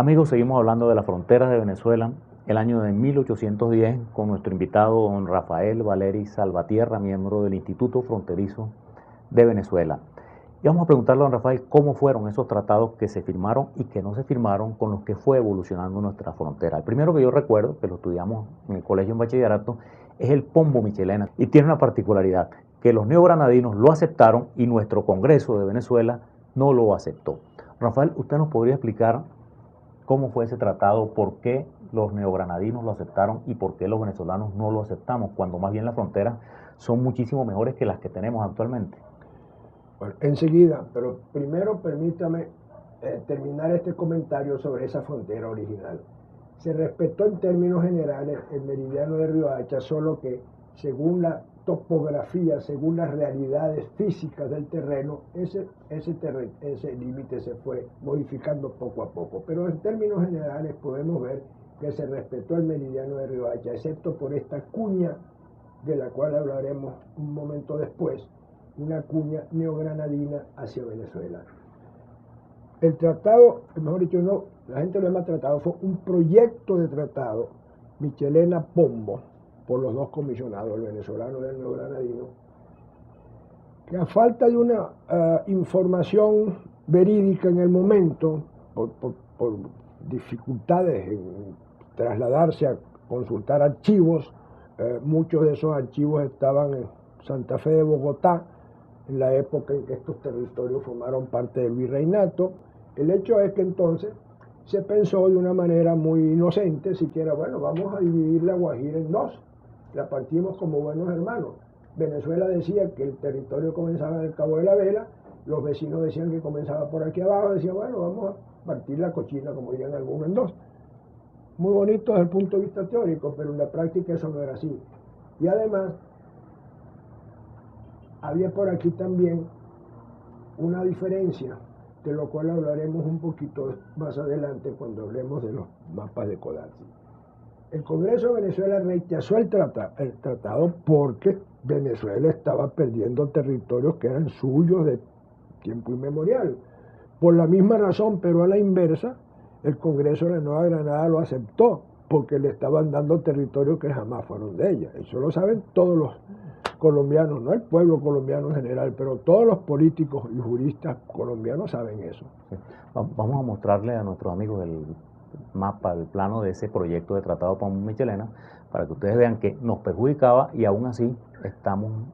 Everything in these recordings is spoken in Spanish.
Amigos, seguimos hablando de las fronteras de Venezuela, el año de 1810, con nuestro invitado don Rafael Valeri Salvatierra, miembro del Instituto Fronterizo de Venezuela. Y vamos a preguntarle a don Rafael cómo fueron esos tratados que se firmaron y que no se firmaron con los que fue evolucionando nuestra frontera. El primero que yo recuerdo, que lo estudiamos en el colegio en bachillerato, es el Pombo Michelena y tiene una particularidad, que los neogranadinos lo aceptaron y nuestro Congreso de Venezuela no lo aceptó. Rafael, ¿usted nos podría explicar cómo fue ese tratado, por qué los neogranadinos lo aceptaron y por qué los venezolanos no lo aceptamos, cuando más bien las fronteras son muchísimo mejores que las que tenemos actualmente? Bueno, enseguida, pero primero permítame terminar este comentario sobre esa frontera original. Se respetó en términos generales el meridiano de Riohacha, solo que según la topografía, según las realidades físicas del terreno, ese límite se fue modificando poco a poco. Pero en términos generales podemos ver que se respetó el meridiano de Riohacha, excepto por esta cuña, de la cual hablaremos un momento después, una cuña neogranadina hacia Venezuela. El tratado, mejor dicho, no, la gente lo llama tratado, fue un proyecto de tratado Michelena-Pombo, por los dos comisionados, el venezolano y el neogranadino, que a falta de una información verídica en el momento, por dificultades en trasladarse a consultar archivos, muchos de esos archivos estaban en Santa Fe de Bogotá, en la época en que estos territorios formaron parte del virreinato. El hecho es que entonces se pensó de una manera muy inocente, siquiera, bueno, vamos a dividir la Guajira en dos, la partimos como buenos hermanos. Venezuela decía que el territorio comenzaba en el Cabo de la Vela, los vecinos decían que comenzaba por aquí abajo, decían, bueno, vamos a partir la cochina, como dirían algunos, en dos. Muy bonito desde el punto de vista teórico, pero en la práctica eso no era así. Y además, había por aquí también una diferencia, de lo cual hablaremos un poquito más adelante cuando hablemos de los mapas de Codazzi. El Congreso de Venezuela rechazó el tratado porque Venezuela estaba perdiendo territorios que eran suyos de tiempo inmemorial. Por la misma razón, pero a la inversa, el Congreso de la Nueva Granada lo aceptó porque le estaban dando territorios que jamás fueron de ella. Eso lo saben todos los colombianos, no el pueblo colombiano en general, pero todos los políticos y juristas colombianos saben eso. Sí. Vamos a mostrarle a nuestros amigos el mapa, el plano de ese proyecto de tratado Pombo Michelena, para que ustedes vean que nos perjudicaba y aún así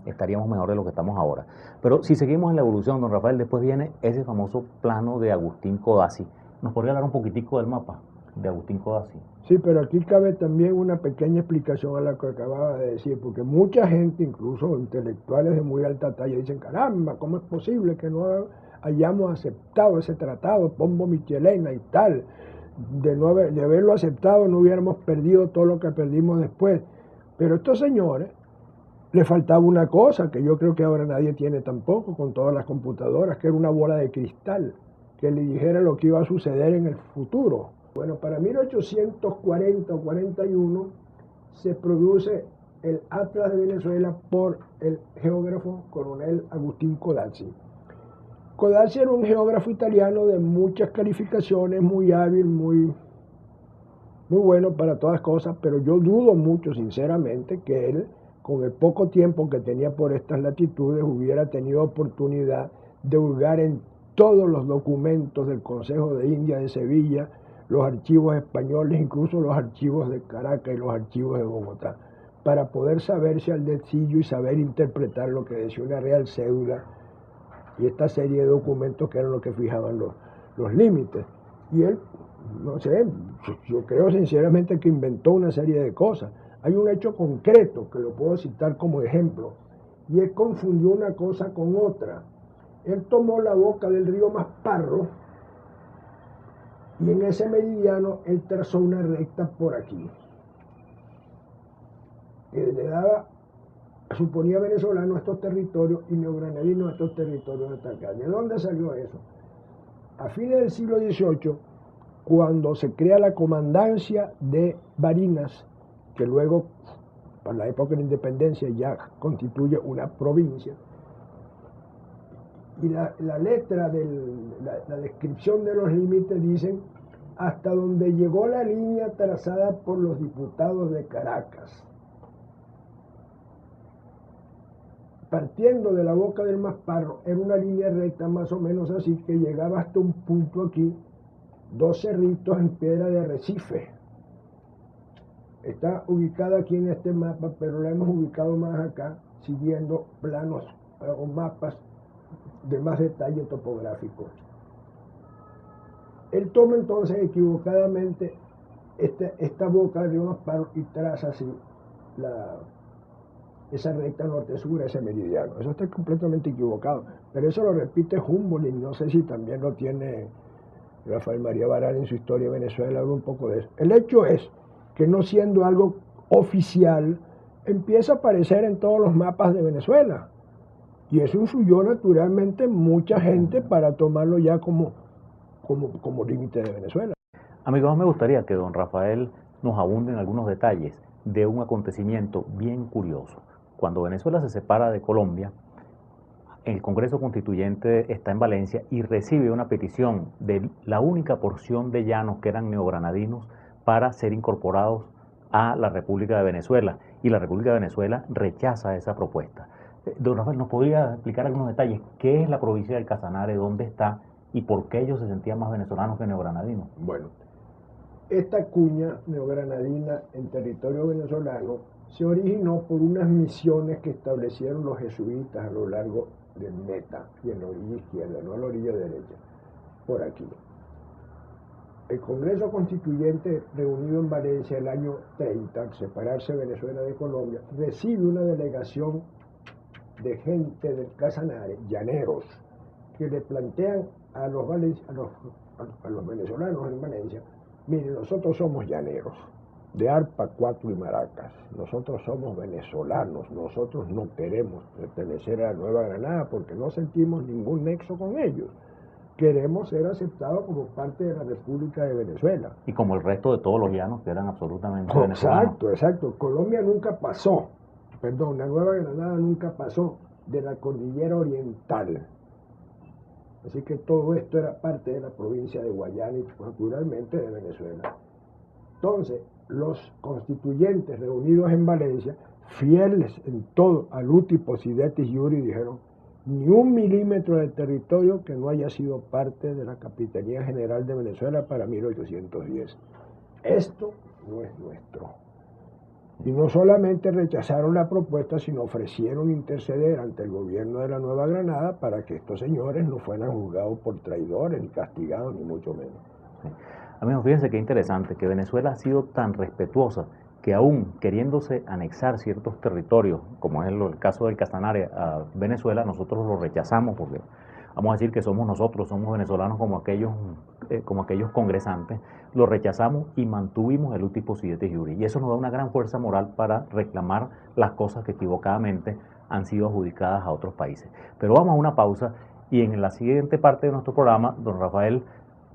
estaríamos mejor de lo que estamos ahora. Pero si seguimos en la evolución, don Rafael, después viene ese famoso plano de Agustín Codazzi. ¿Nos podría hablar un poquitico del mapa de Agustín Codazzi? Sí, pero aquí cabe también una pequeña explicación a la que acababa de decir, porque mucha gente, incluso intelectuales de muy alta talla, dicen, caramba, ¿cómo es posible que no hayamos aceptado ese tratado, Pombo Michelena y tal? De haberlo aceptado no hubiéramos perdido todo lo que perdimos después. Pero a estos señores les faltaba una cosa que yo creo que ahora nadie tiene tampoco con todas las computadoras, que era una bola de cristal que le dijera lo que iba a suceder en el futuro. Bueno, para 1840 o 41 se produce el Atlas de Venezuela por el geógrafo coronel Agustín Codazzi. Codazzi era un geógrafo italiano de muchas calificaciones, muy hábil, muy bueno para todas cosas, pero yo dudo mucho, sinceramente, que él, con el poco tiempo que tenía por estas latitudes, hubiera tenido oportunidad de hurgar en todos los documentos del Consejo de India de Sevilla, los archivos españoles, incluso los archivos de Caracas y los archivos de Bogotá, para poder saberse al dedillo y saber interpretar lo que decía una real cédula y esta serie de documentos que eran los que fijaban los límites. Y él, no sé, yo creo sinceramente que inventó una serie de cosas. Hay un hecho concreto que lo puedo citar como ejemplo, y él confundió una cosa con otra. Él tomó la boca del río Masparro y en ese meridiano él trazó una recta por aquí, que le daba, suponía venezolano estos territorios y neogranadino estos territorios de acá. ¿De dónde salió eso? A fines del siglo XVIII, cuando se crea la comandancia de Barinas, que luego, para la época de la independencia, ya constituye una provincia, y la letra de la descripción de los límites dicen hasta donde llegó la línea trazada por los diputados de Caracas. Partiendo de la boca del Masparro, era una línea recta más o menos así, que llegaba hasta un punto aquí, 2 cerritos en piedra de arrecife. Está ubicada aquí en este mapa, pero la hemos ubicado más acá, siguiendo planos o mapas de más detalle topográfico. Él toma entonces equivocadamente esta boca del río Masparro y traza así esa recta norte-sur, ese meridiano. Eso está completamente equivocado, pero eso lo repite Humboldt, y no sé si también lo tiene Rafael María Barán en su Historia de Venezuela, habla un poco de eso. El hecho es que, no siendo algo oficial, empieza a aparecer en todos los mapas de Venezuela, y eso influyó naturalmente mucha gente para tomarlo ya como límite de Venezuela. Amigos, me gustaría que don Rafael nos abunde en algunos detalles de un acontecimiento bien curioso. Cuando Venezuela se separa de Colombia, el Congreso Constituyente está en Valencia y recibe una petición de la única porción de llanos que eran neogranadinos para ser incorporados a la República de Venezuela, y la República de Venezuela rechaza esa propuesta. Don Rafael, ¿nos podría explicar algunos detalles? ¿Qué es la provincia del Casanare? ¿Dónde está? ¿Y por qué ellos se sentían más venezolanos que neogranadinos? Bueno, esta cuña neogranadina en territorio venezolano se originó por unas misiones que establecieron los jesuitas a lo largo del Meta y en la orilla izquierda, no a la orilla derecha, por aquí. El Congreso Constituyente, reunido en Valencia el año 30, al separarse Venezuela de Colombia, recibe una delegación de gente del Casanare, llaneros, que le plantean a los venezolanos en Valencia: miren, nosotros somos llaneros, de arpa, cuatro y maracas, nosotros somos venezolanos, nosotros no queremos pertenecer a la Nueva Granada porque no sentimos ningún nexo con ellos, queremos ser aceptados como parte de la República de Venezuela. Y como el resto de todos los llanos que eran absolutamente venezolanos. Exacto. Colombia nunca pasó, la Nueva Granada nunca pasó de la cordillera oriental. Así que todo esto era parte de la provincia de Guayana y naturalmente de Venezuela. Entonces, los constituyentes reunidos en Valencia, fieles en todo a Luti Posidetis Iuri, dijeron: ni 1 milímetro de territorio que no haya sido parte de la Capitanía General de Venezuela para 1810. Esto no es nuestro. Y no solamente rechazaron la propuesta, sino ofrecieron interceder ante el gobierno de la Nueva Granada para que estos señores no fueran juzgados por traidores, ni castigados, ni mucho menos. Sí. Amigos, fíjense qué interesante que Venezuela ha sido tan respetuosa que, aún queriéndose anexar ciertos territorios, como es el caso del Casanare a Venezuela, nosotros lo rechazamos porque vamos a decir que somos nosotros, somos venezolanos como aquellos congresantes, lo rechazamos y mantuvimos el Utis Possidetis Iuri. Y eso nos da una gran fuerza moral para reclamar las cosas que equivocadamente han sido adjudicadas a otros países. Pero vamos a una pausa, y en la siguiente parte de nuestro programa, don Rafael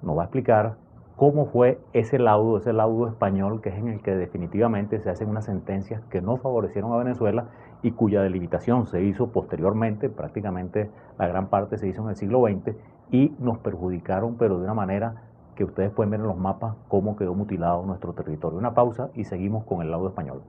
nos va a explicar cómo fue ese laudo español, que es en el que definitivamente se hacen unas sentencias que no favorecieron a Venezuela y cuya delimitación se hizo posteriormente, prácticamente la gran parte se hizo en el siglo XX, y nos perjudicaron, pero de una manera que ustedes pueden ver en los mapas cómo quedó mutilado nuestro territorio. Una pausa y seguimos con el laudo español.